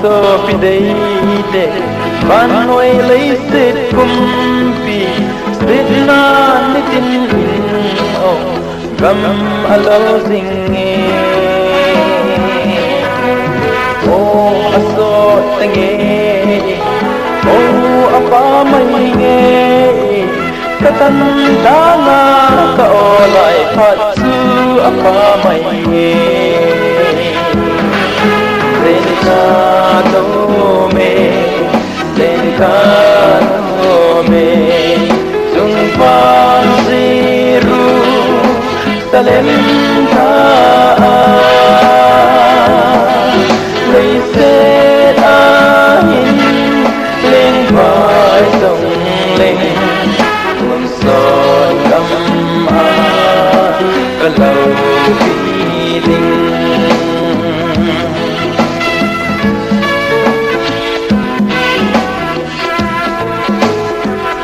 so pi dei de ban noi lấy sit kum pi sit na ni tin o gam alo sing o aso tange o apa mai nge katan dana ka olai phat su apa mai nge lenka to me sung pan siru talenta lấy xe ahin lên vai sông lên buồn son găm cả lâu vì tình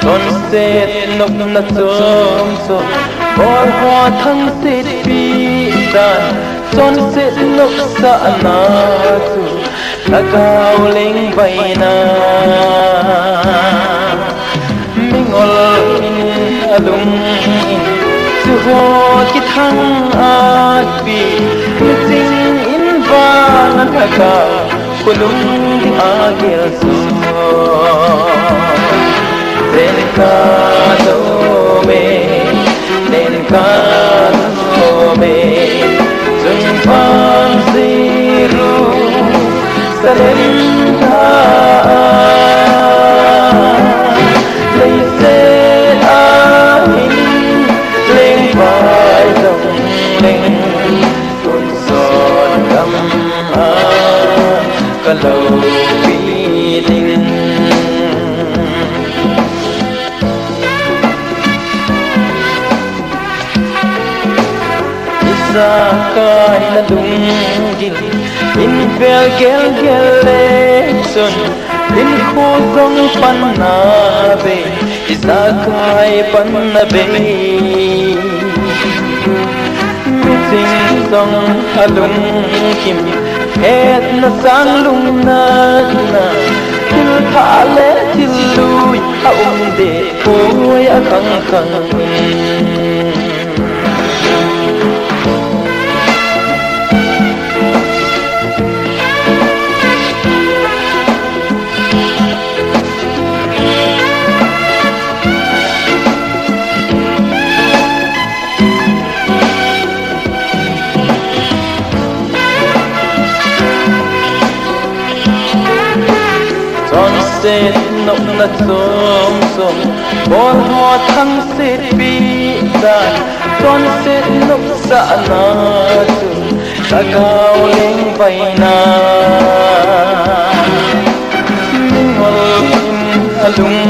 sunset nốc na sớm sớm bol hoa thăng set pi dan sunset nốc sa na tu ta cao lên bay na mingol in alung su ho ki thăng at pi sing in va na ta cao kulung di agil su lenka to me sung pan siru salenta lấy xe ahin lên vai sông lên tuôn son găm cả lâu vì tình sa kai na dungin in vel gel son in khosong pan na be isa kai pan na be missing song alung kim het na sang lung na til tha le til lui a de oi a khang sunset nốc na sớm sớm bol hoa thăng set pi dan sunset nốc sa na tu ta cao lên bay na mingol alung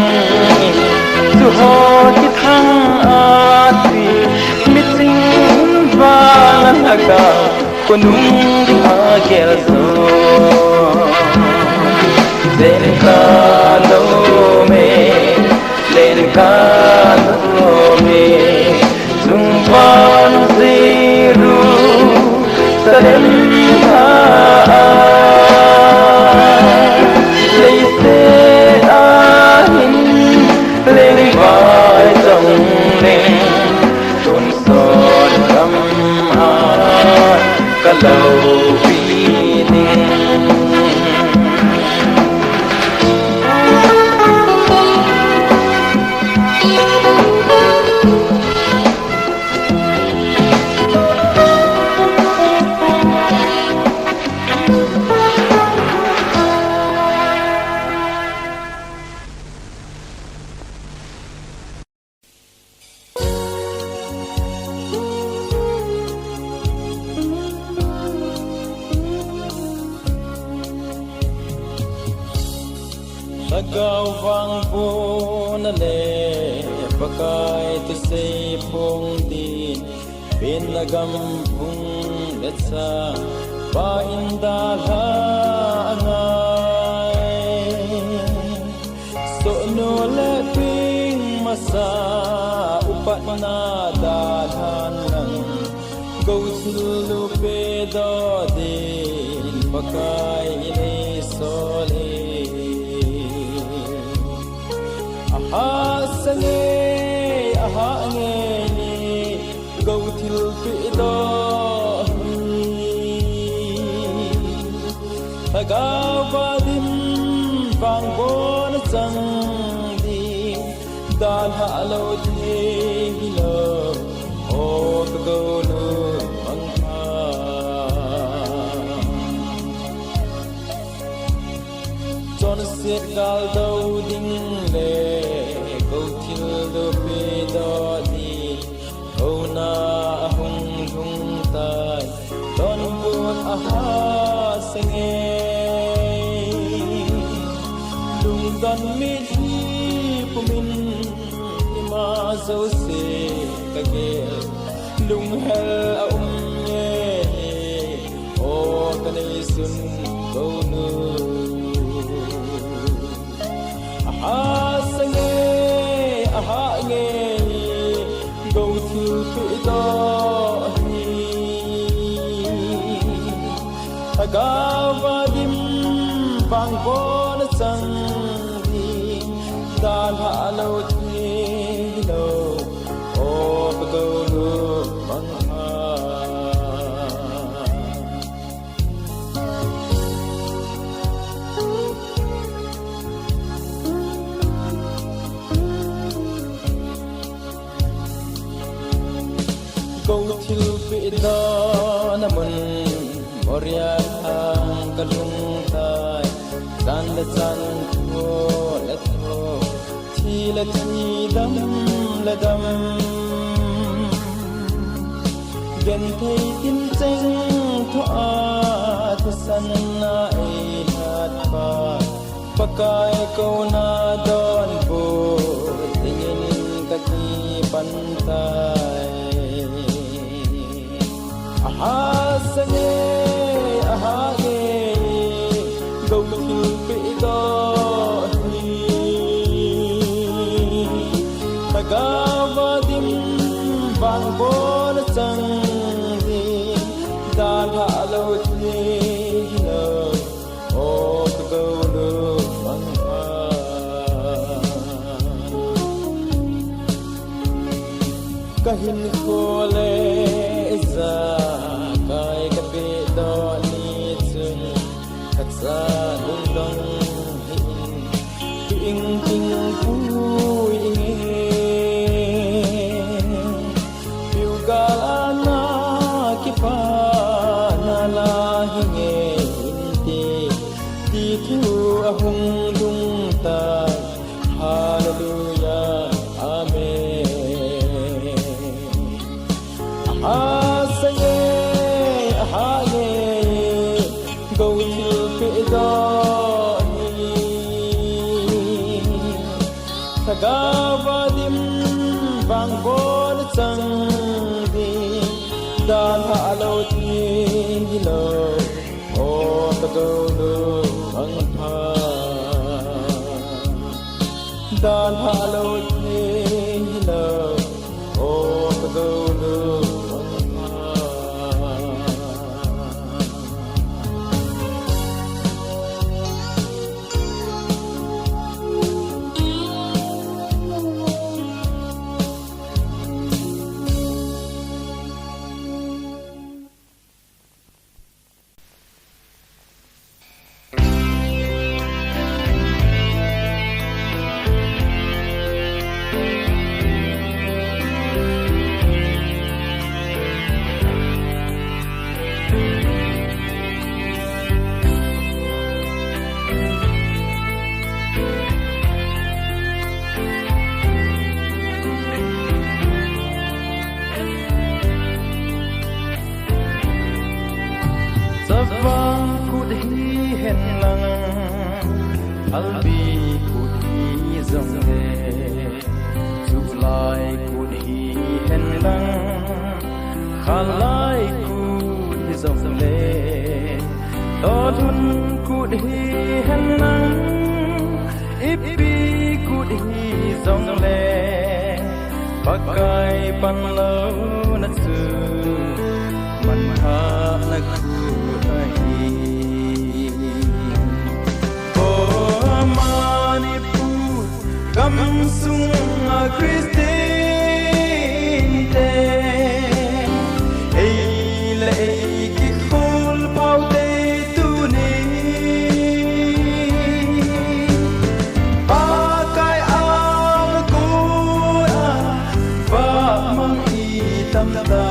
su ho ki thăng at pi missing va na ka kunung di agel so lenka to me sung pan siru salenta lấy xe ahin lên vai sông lên tuôn son găm cả lâu vì tình tagaw vang po na le pakai tu say pong din pinagampung letsa pa indala angay so no le ping masa upat na dalhan lang câu thil lu pe do din pakai ini sole aha sange aha nge ni câu thil pe do tagaw ba din vang bon chang di dan ha lo the lo o go lo mang ha chon se gal do ding le go thil do pe do di o na hung hung tai don buat aha sange lung don mi hi pumin ima zo se kage lung hel nghe o kanai sun go nu aha sange aha nghe go thu pe do hi agawa dim bang bon sang di dan ha lo thi lo o go lu mang ha go thil pe do na mun moria hang kalung tai dan le chan tho le tho thi le thi dam le dam gen thei tin cheng tho a thu san na e hat pa pakai ko na don po tingin ka ki pan tai aha sange aha ge go thil pe do hi tagawa dim bang bon chang di dan ha lo thi lo o go lo mang ha kahin khole za kai ka pe do ni chung khat sa lung dong hin ting pui piu ga na ki pa na la hinge inte ti thu a hung dung ta hallelujah amen sange aha ge go thil pe do ni tagawa dim bang bon chang di dan ha lo thi lo o ta go lu mang ha dan ha lo thi lo o ta go lu albi cụt hi dòng lệ dù lại cụt hi hèn lăng khá lại cụt dòng lệ to thun cụt hi hèn lăng ít bi cụt hi dòng lệ pakai pan lâu nát sư nakuahi Oh Manipur Kamsung a Christine te Ei lei ki khol pau te tu ni Ba kai al ko a ba mang I tam ta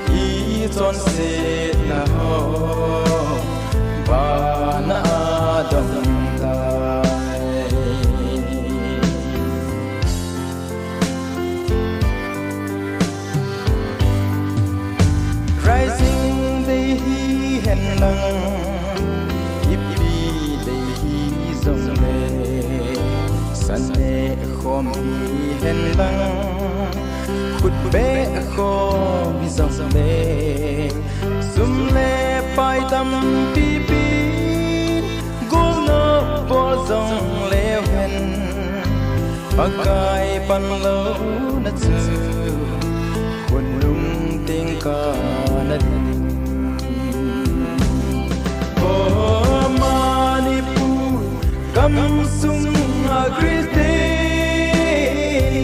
I chon se na ho ba na dong Rising day hi hen lang Ipi day hi zong le Sunne khom hi hen lang Khut be khom hi zong le Sum le pai tam pi pi Gol no bo zong le hen Pakai pan lo na tsu Kun lung ting ka na din Oh Manipur Kamsung a Christine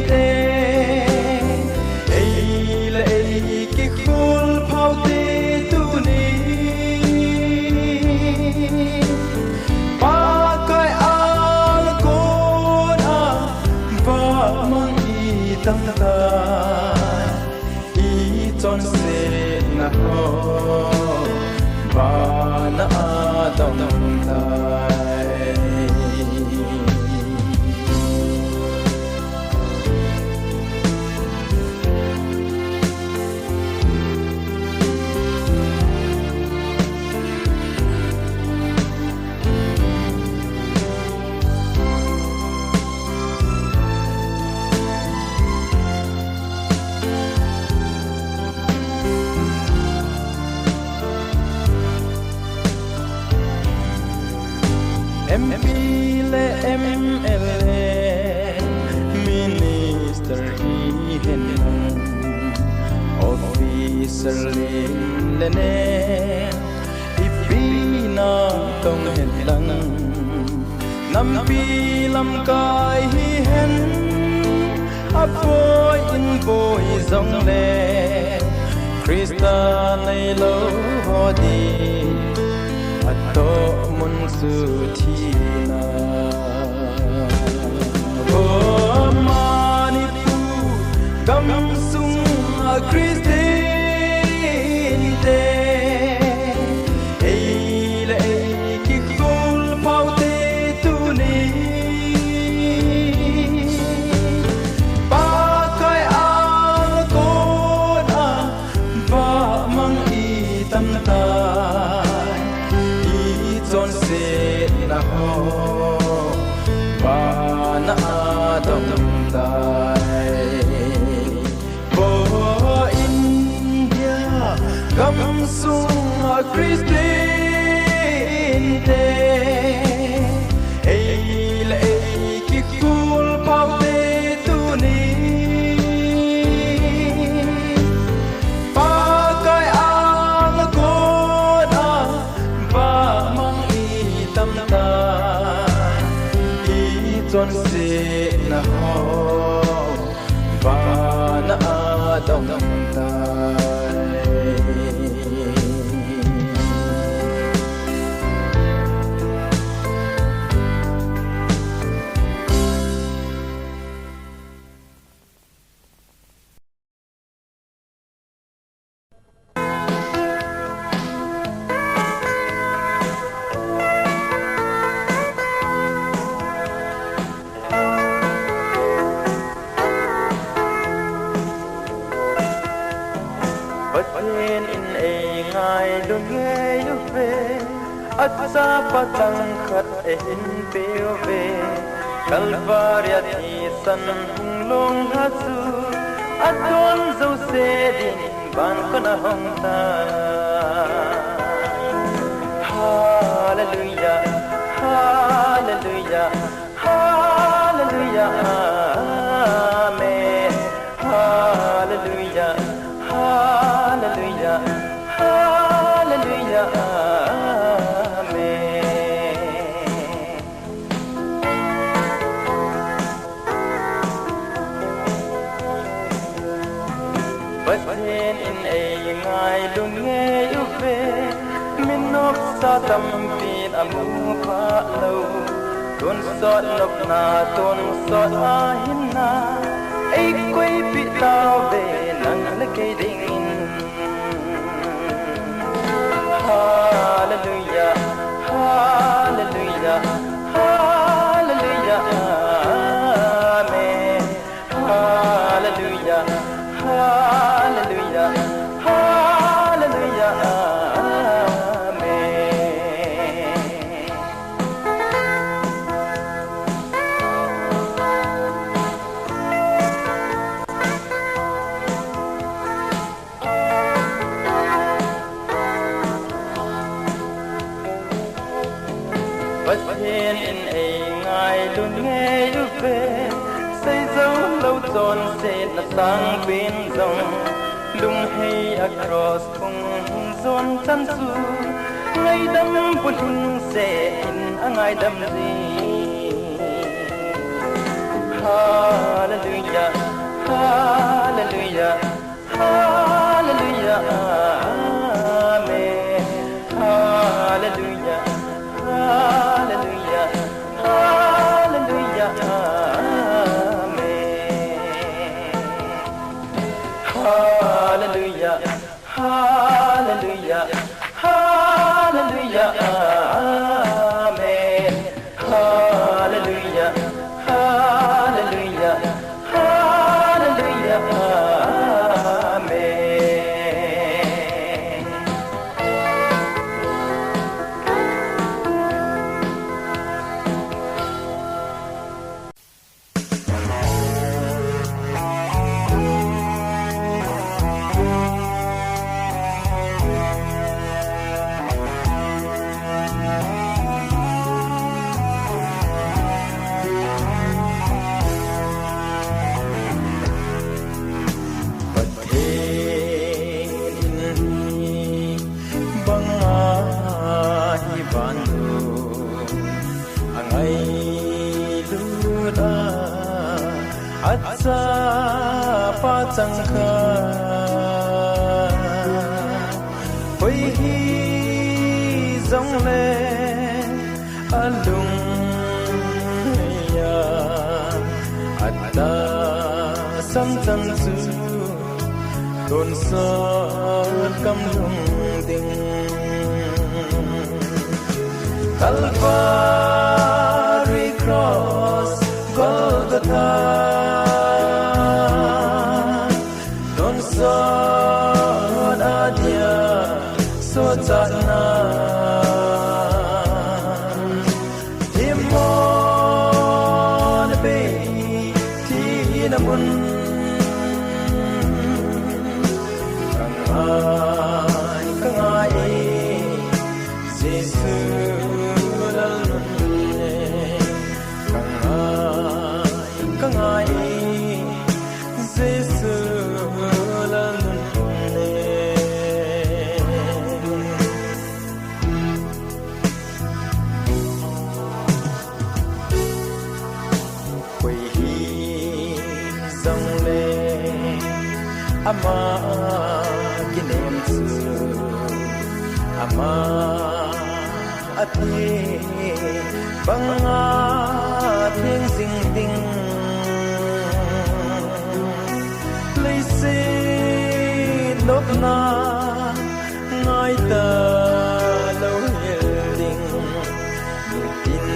te Ei lei ki khol phau te tu ni Pa kai al ko na ba mang I tam ta Chon se na ho ba na dong tai MP le MLA Minister hi hen Officer le ne Ipi na tong hen lang Nam pi lam kai hi hen Apoy in boy zong le Krista nei lo ho di Ato mun su thi na Oh Manipur Kamsung a Christine te Ei lei ki khol phau te tu ni Pa kai al ko na ba mang I tam ta Chon se na ho ba na dong tai Bo India Kamsung a Christine te Ei lei ki khol phau te tu ni Pa kai al ko na ba mang tam ta I chon se na ho ba na dong tai Patin in a ngai lung yu ve At sa patang khat in peo ve Kalvaria ti san hung long hasu At don zo se din ban ko na hong ta Hallelujah, Hallelujah, Hallelujah, Amen. Hallelujah, Hallelujah, Hallelujah, Amen. Bất thiên in ai ngài lung nghe yêu về min nóc sa tâm pin amu pha lâu tuôn sọt nóc na tuôn sọt a hin na ai quay bị lao về nắng lấy cây đinh Hallelujah, Hallelujah, Hallelujah, Amen. Hallelujah, Hallelujah, Hallelujah, Amen. Bất thiên in ai ngài luôn nghe yêu về xây dấu lâu tròn sẽ là sáng bên dòng lung hay across cùng zon chân su ngày đâm buồn hun sẽ in ngày đâm gì Hallelujah, Hallelujah, Hallelujah, Amen. Hallelujah, Hallelujah, Hallelujah, Amen. Hallelujah, Hallelujah, Hallelujah, Amen. Hallelujah, Hallelujah, Hallelujah, Amen. Atsa patangka Hoi hi zong le alung ya Atta sam chan su Tôn sot kam lung ding Calvary cross Golgotha Tôn sot adia sot satna Timon be tinamun Kangai Jesus lalunne Kangai Jesus lalunne Quỳ hi dòng lệ ama kinem su ama ati banga thing sing ding lấy se lop na ngai ta lâu hiền ding tin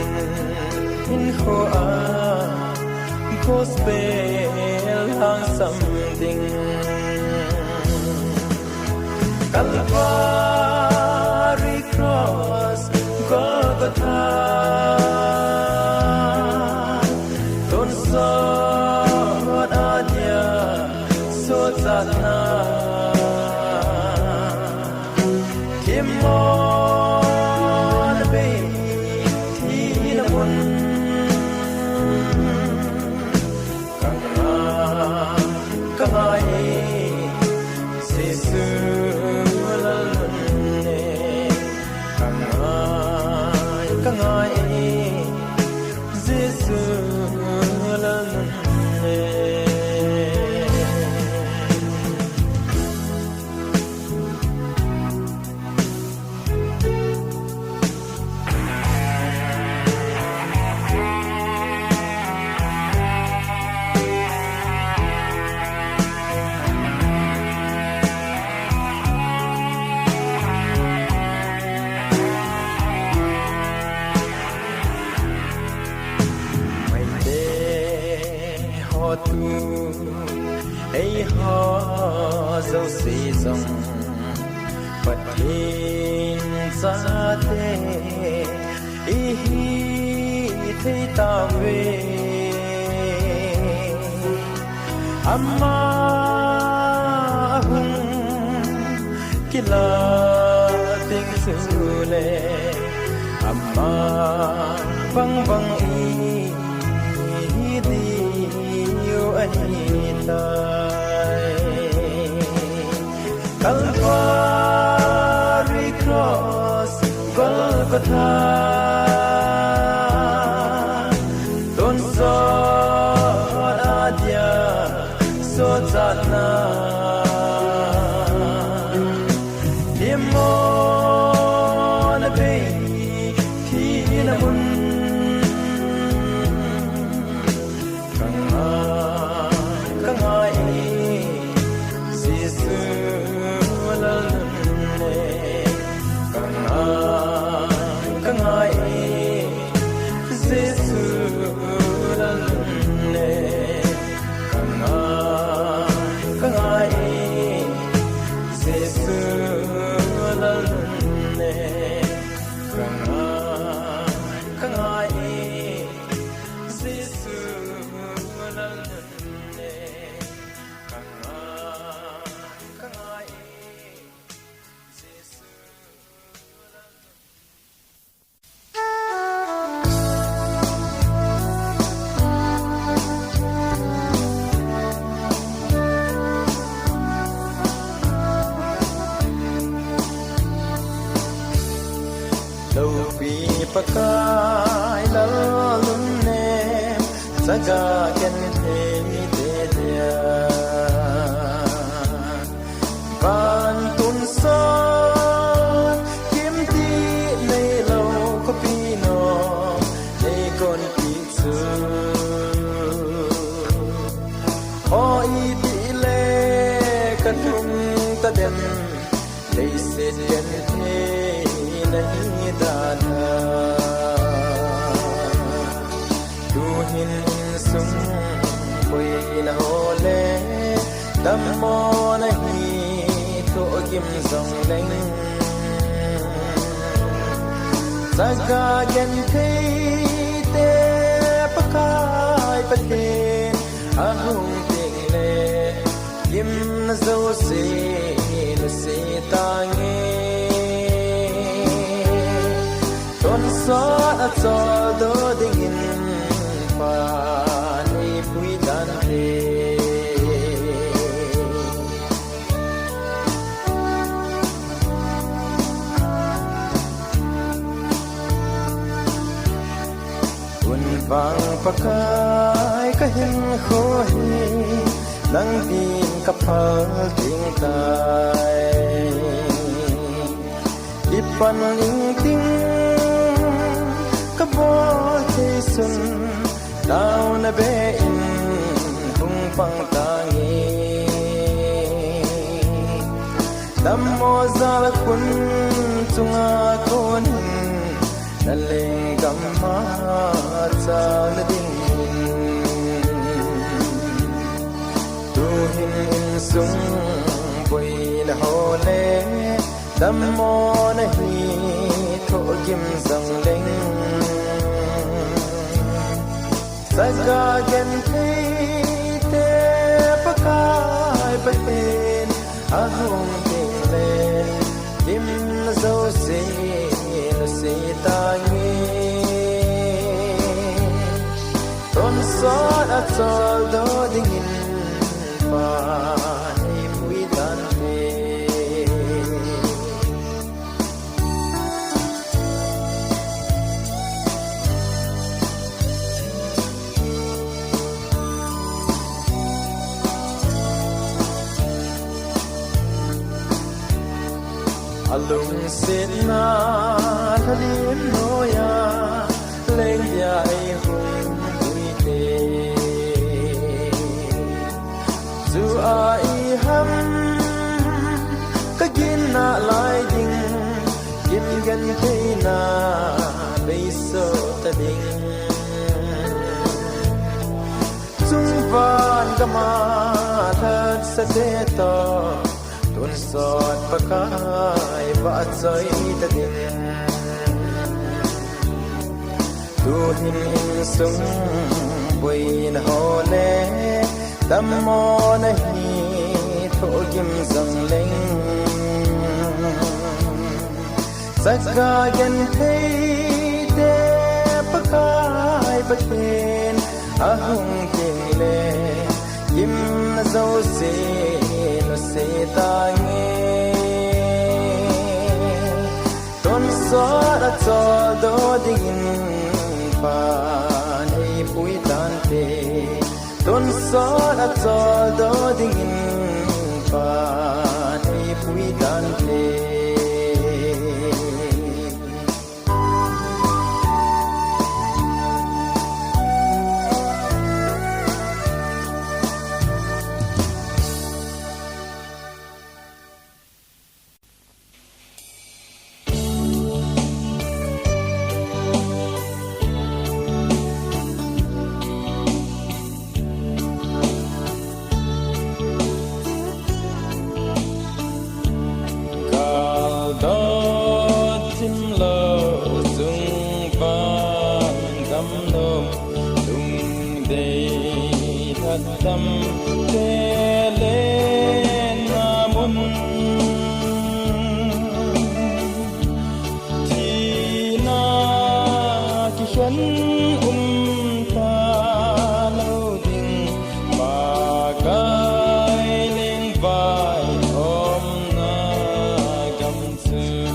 in ho a gospel hang something Calvary cross Golgotha Tôn sot adia sot satna Timon be tinamun Kangai Jesus lalunne bật hin xa thế ý thấy ta về amma hùng kila tình su lệ amma vang vang ý đi yêu anh tai Calvary cross Golgotha Don sot adia sotana Demon be kinamun pakai lalun nem jaga ken hemi te dia ban tun sa kim ti nei lo ko pino nei kon pi su o i ti le kan hum ta dem nei se ken he nahi dana duhin sum koi na hole dammo nahi to kim song leng zaga gen thei te pakai pathen ahung ting le kim na zo se na se tange sa cho do dingin pa ni pui dan he un vang pakai ka hin kho hi nang tin ka phal ting tai ipan ling ting kabol te sun daw na be in hung pang tangi dammo zal kun tunga kon naleng gamma cha na ding tu hin sung boi na hole dammo na hi tho kim sang leng Saga gen thei te pakai pahen ahung ting le kim na zo se na se tangi ton so a chol do dingin pa ni pui dan he alung sit na thalim noya leng ya ai hung bui te zu ai ham ka gin na lai ding kim gan te na bei so ta ding chung van ka ma that sa te to un sot pakai va choi ta de tu hin sung buin hole tam mo na hi tho kim zang leng saka gen thei de pakai paten ahung king le kim na zo se no se ta nge ton so da cho do ding pa nei pui tan te ton so da cho do ding pa nei pui tan te tâm thế lên mun thì na ki khen ta lâu tình mà cái lên vai ôm na gầm sư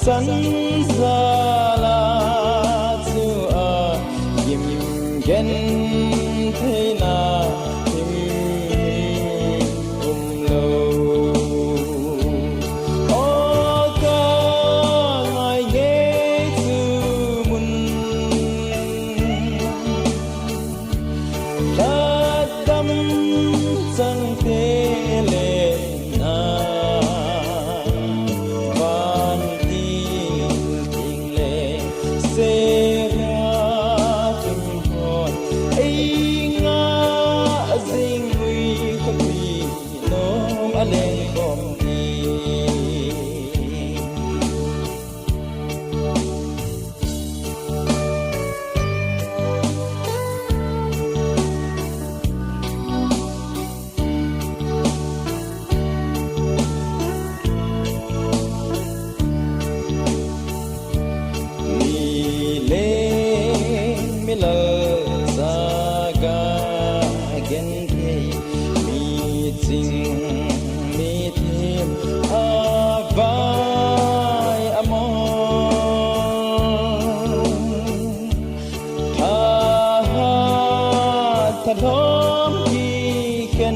sẵn ra là sự yếm gen thế na lâu ô ca ngài nghe sự mun đã đắm sang thế lên na thật hôm khi khen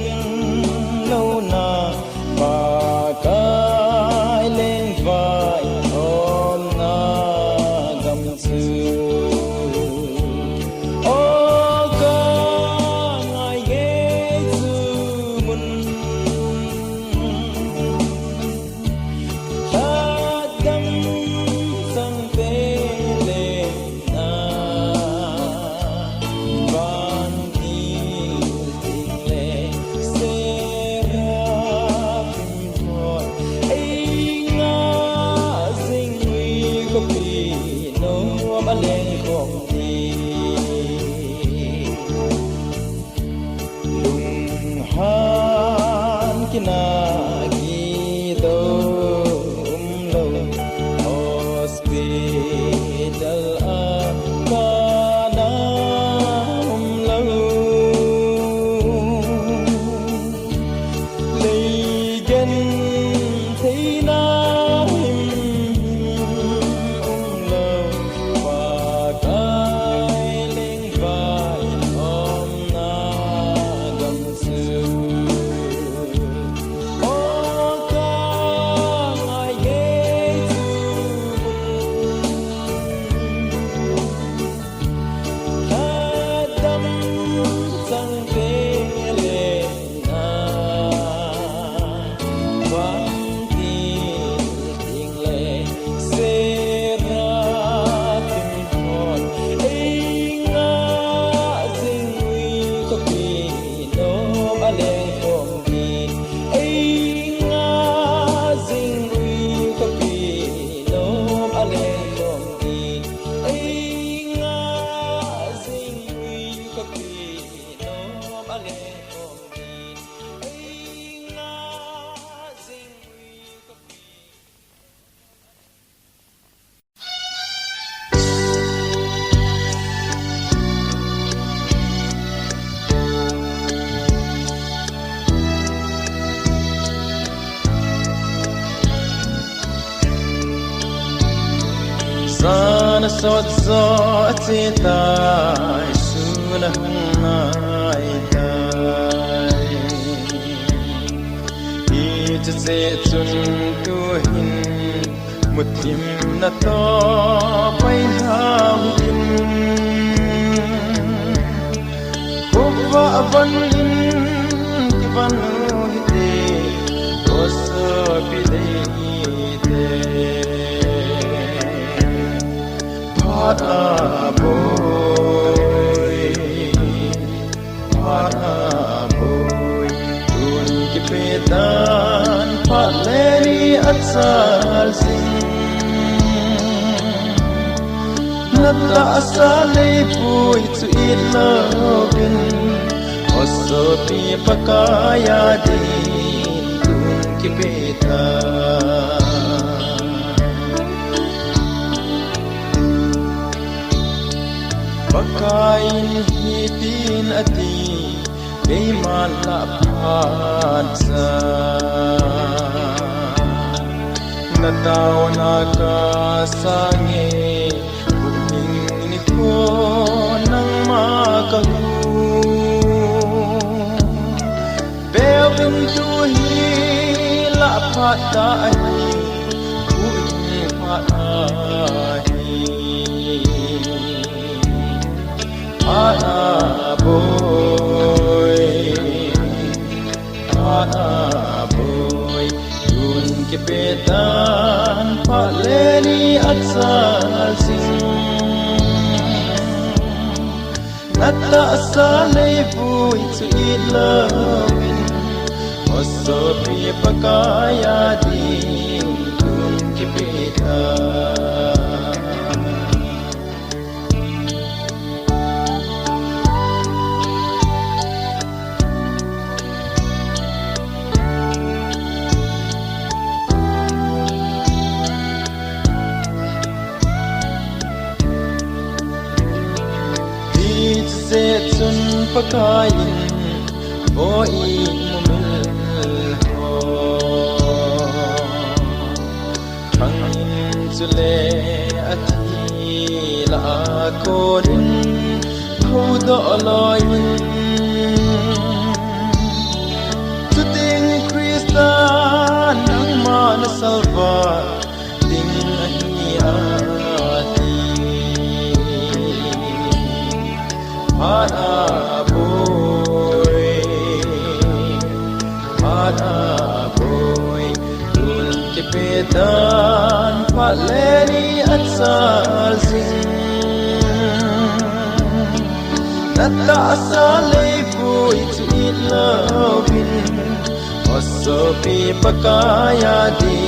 lâu na và cái lên vai hôm na gầm sư ô ca ngài ghé sư mun ta đắm sang tê lên na van sốt gió chế tai su na hung nai tai i chu che chun tu hin một tim na to pai hao in va van in ki van hi te os pi de te phat a boy tun ki pe dan phat le ni at sal sing nata asale pui chu it lovin oso pi pakaya di tun ki peta pakain hitin ati beiman la phatsa nataw na ka sange nang makahu Belvin tu hi la phata hi kui phata hi boy yun ke petan paleni atsal sing nata asale pui chu it lovin oso pi pakaya di tun ki peta se chun pakain oi mumil ho thangin chule athi la korin thodo loin chuting kristan nang man salva ding ahi ati Hana boy tun ki petan paleni atsal sing nata asale pui chu it lovin oso pi pakaya di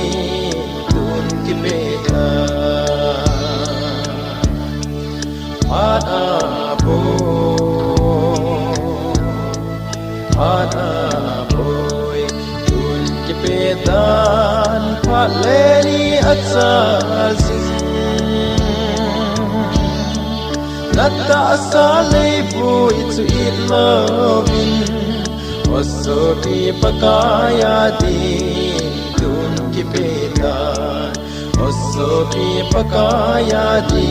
tun ki petan Hana boy tun ki petan paleni atsal sing nata asale pui chu it lovin oso pi pakaya di tun ki petan oso pi pakaya di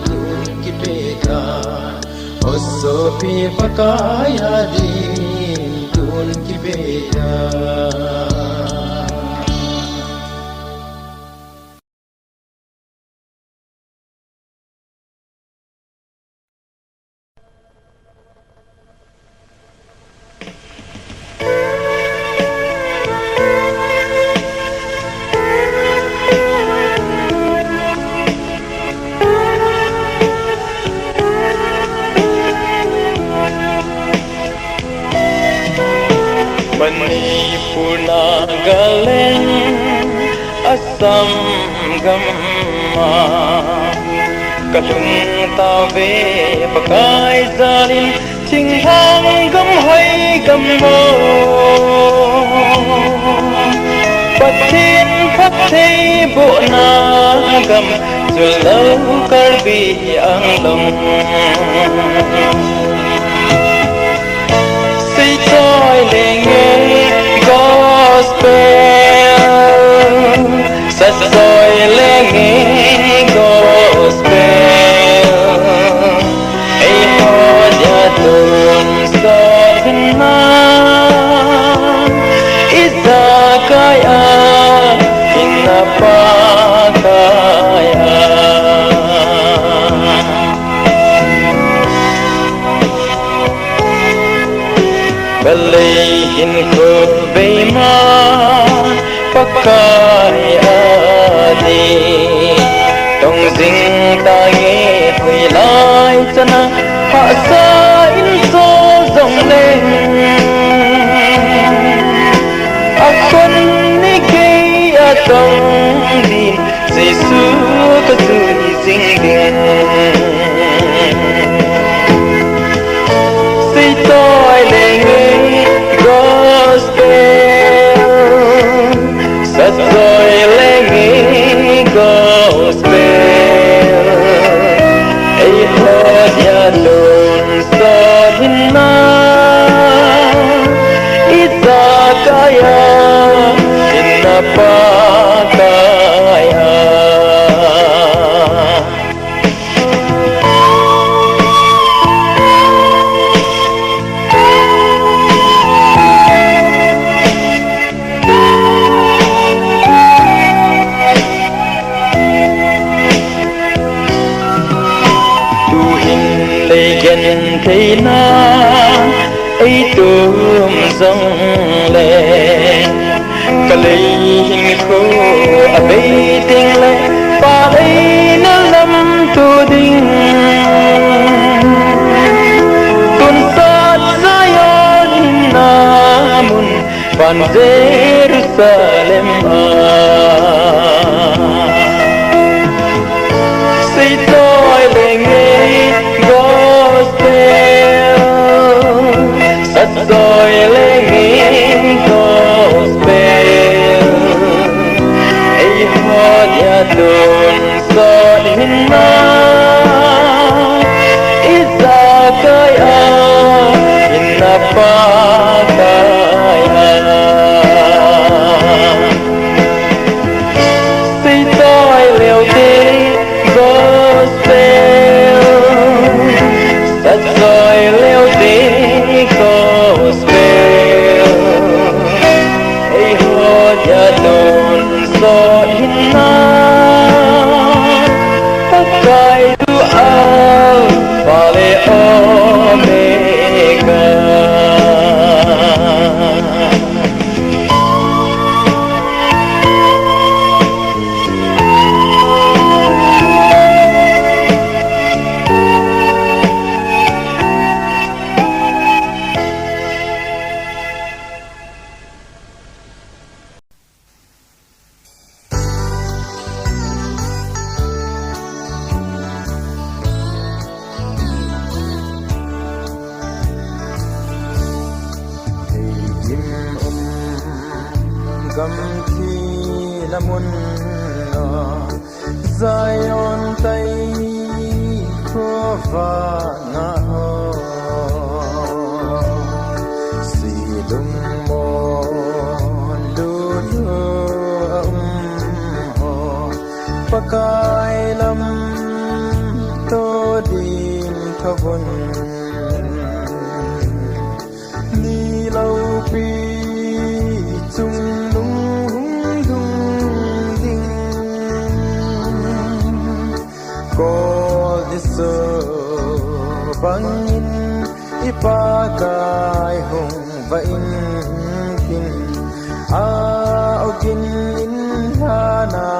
tun ki petan oso pi pakaya di tun ki petan Manipurna galeng asam gamma kalung tawe pakai zalin ting hang gam hai gam mo pathin phathei bo na gam zulau karbi ang long Joy lenge gospel sa soy lenge gospel lây hin khut bay ma pakai adi tong jing ta nghe hui lai chana hạ sa in so dòng lên akon ni gay atong din Giêsu có tôi dinh điển xây tôi lên nghe gospel sắt rồi lên nghe gospel ấy hết ya đồn so hin na izakaya inapa thấy na ấy tùm dòng lệ cả lấy hình khô à bây tình lệ và ấy nó lâm tu đình tuần sát Zion namun van Jerusalem xây tôi lên nghe sắt rồi lên nghe gospel ấy hót ya đồn so hin na izakaya inapakaya xây tôi liều đi gospel sắt rồi liều đi gospel ấy hót ya đồn so hin na pakai tu alpha le omega gam thi la mun Zion tay kho va na ho si lung mo lu ho pakai lam to din thavun ni lau pi chung so bangin ipakai hong va in kin ogin in hana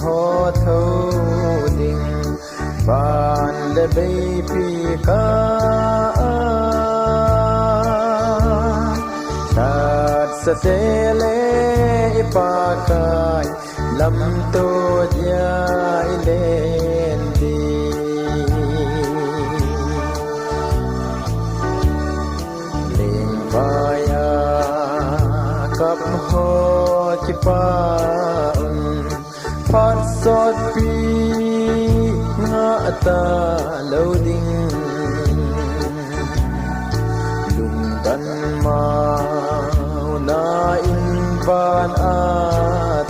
ho tho ding ban le baby ka sat sa tele ipakai lam to dia ilen di Baya kap ho chipa phát sot pi nga ta loading lung tan ma na in ban a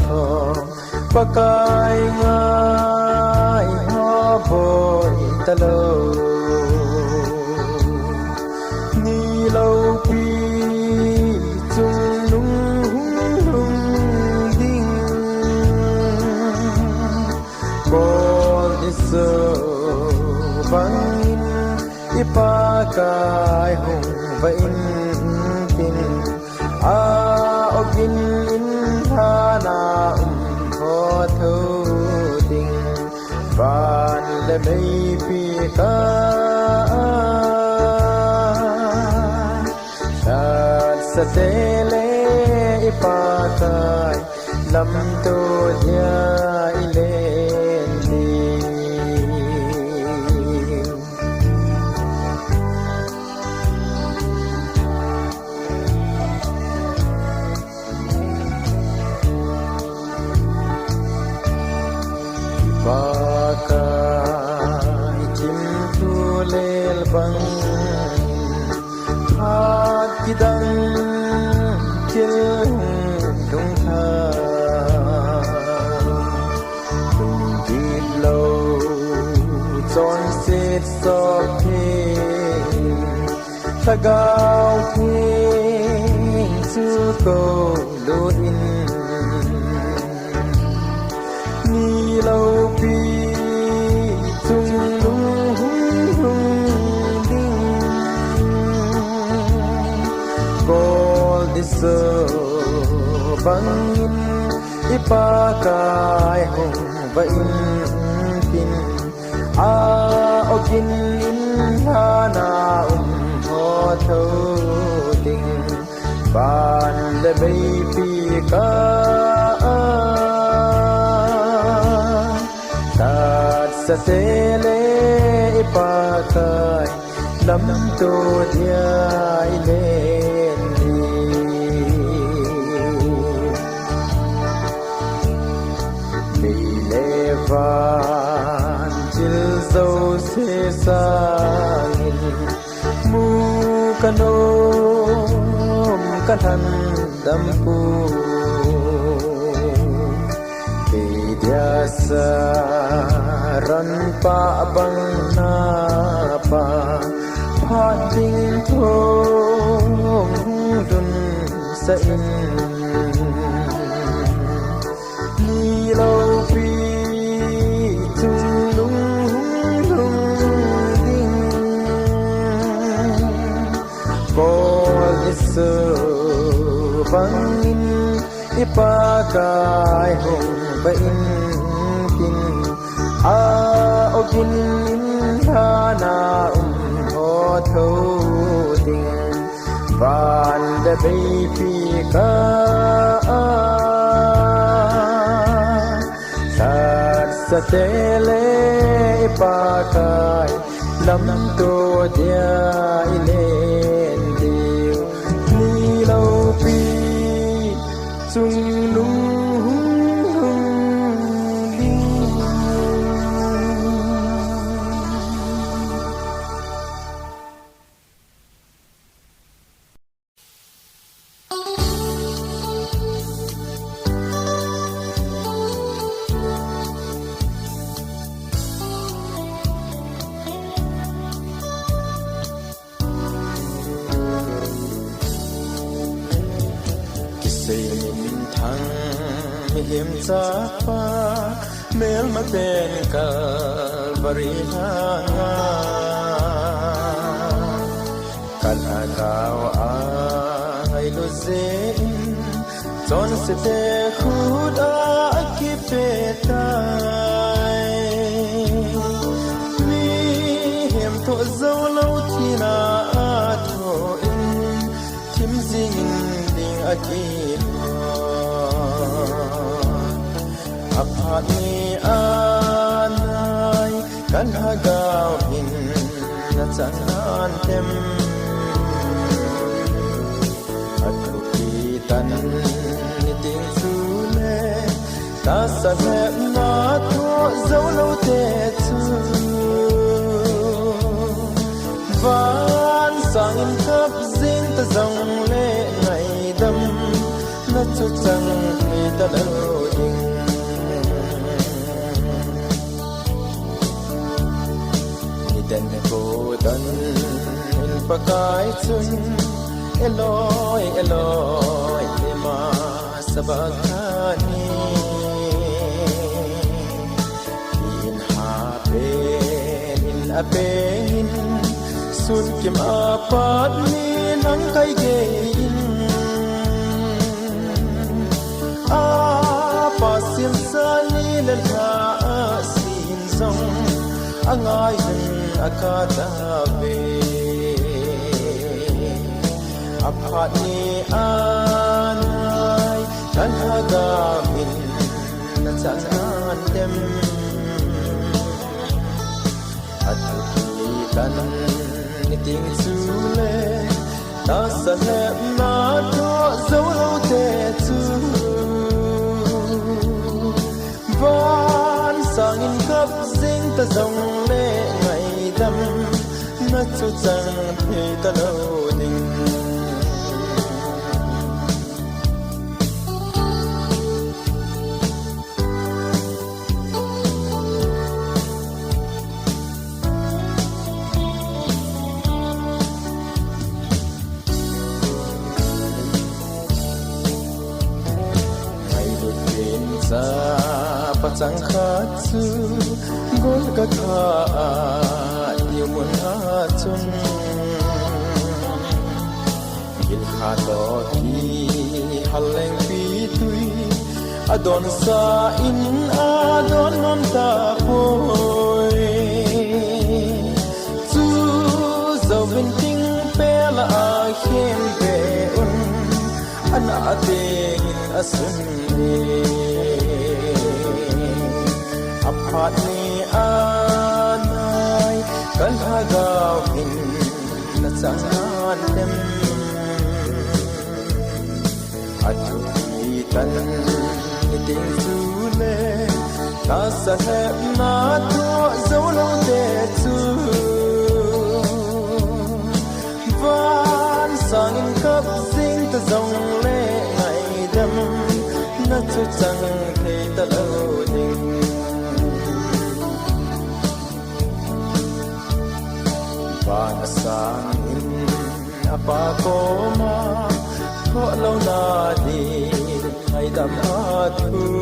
tho pakai ngai ho boy talo ni lâu pi chung lung lung ding bol iso bangin ipakai hong vain tin a ogin in hana ho thu ding van le mei pi ka sa te le pa kai lam to dia ile ni pa kai chim tu lel bang hat kidang kil dung tha dung dit lo chon sit so thi thagao thi su ko do in ni lo pi chung lung ding gold is bangin ipakai hong va in tin a ogin in hana ho tho ding ban le bei pi ka tat sa te le ipakai lam to dia ile van chil zo se sangin mu kanom kathan dam pu dia sa ran pa bang na pa phat ding thong dun sa in ni lo pi bangin ipakai hong ba in kin a ogin in hana ho tho ding van de bei pi ka sa te le ipakai lam to dia ile chung lung hiểm xa pha mel ma ben kalvari nga kan agaw ay lusin ton se te khuda kipetay mi hiểm to zo lâu thina tho in thim zing ding akip apani anay kan hagawin na sangan tem at lupitan ni ting sule ta sa hep na to zo lâu te chu van sang in khắp zin ta dòng lệ ngày đâm na chu chang ni ta lâu ding den ko dan in pakai chun eloi eloi ma sabakani in ha pe in apen sun kim apat min nắng cây ghê pa sim sa ni lên ha xin sông angai hin akada ve aphat ni anai kan haga min na chanan dem atuki kan ni ting sule ta sa he na to zo lo te chu van sang in khắp dinh ta dòng lệ ngày đâm nó chút rằng thì ta đâu đình Pasang khatsu gol ka kha yumun achun gil kha do ki haleng pi tui adon sa in adon non ta poi chu zo vin ting pe la a khem pe un ana ate in asun aphat ni anai kan hagaw hin na changan dem atuki tan ni ting sule ta sa he na to zo lo te chu van sang in kap sing ta zong le ngai dem na chu chang the ta lo ding Vana sang in apa koma ko lo na di ai dam athu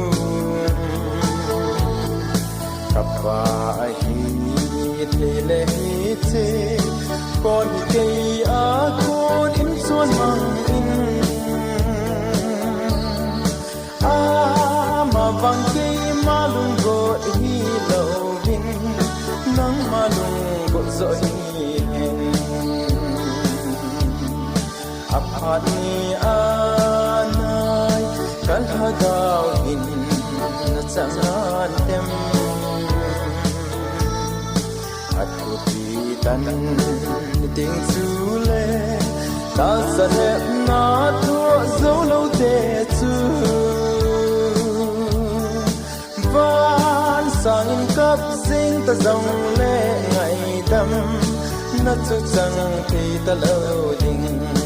kapwa hi the le che kon ke a kon in suan mang in ma vang ke malung go hi lo vin nang malung go zo hi aphat ni anai kan hagaw hin na changan tem atuki tan ni ting sule ta sa he na to zo lo te chu van sang in kap sing ta zong le ngai dam na chu chang thi ta lo ding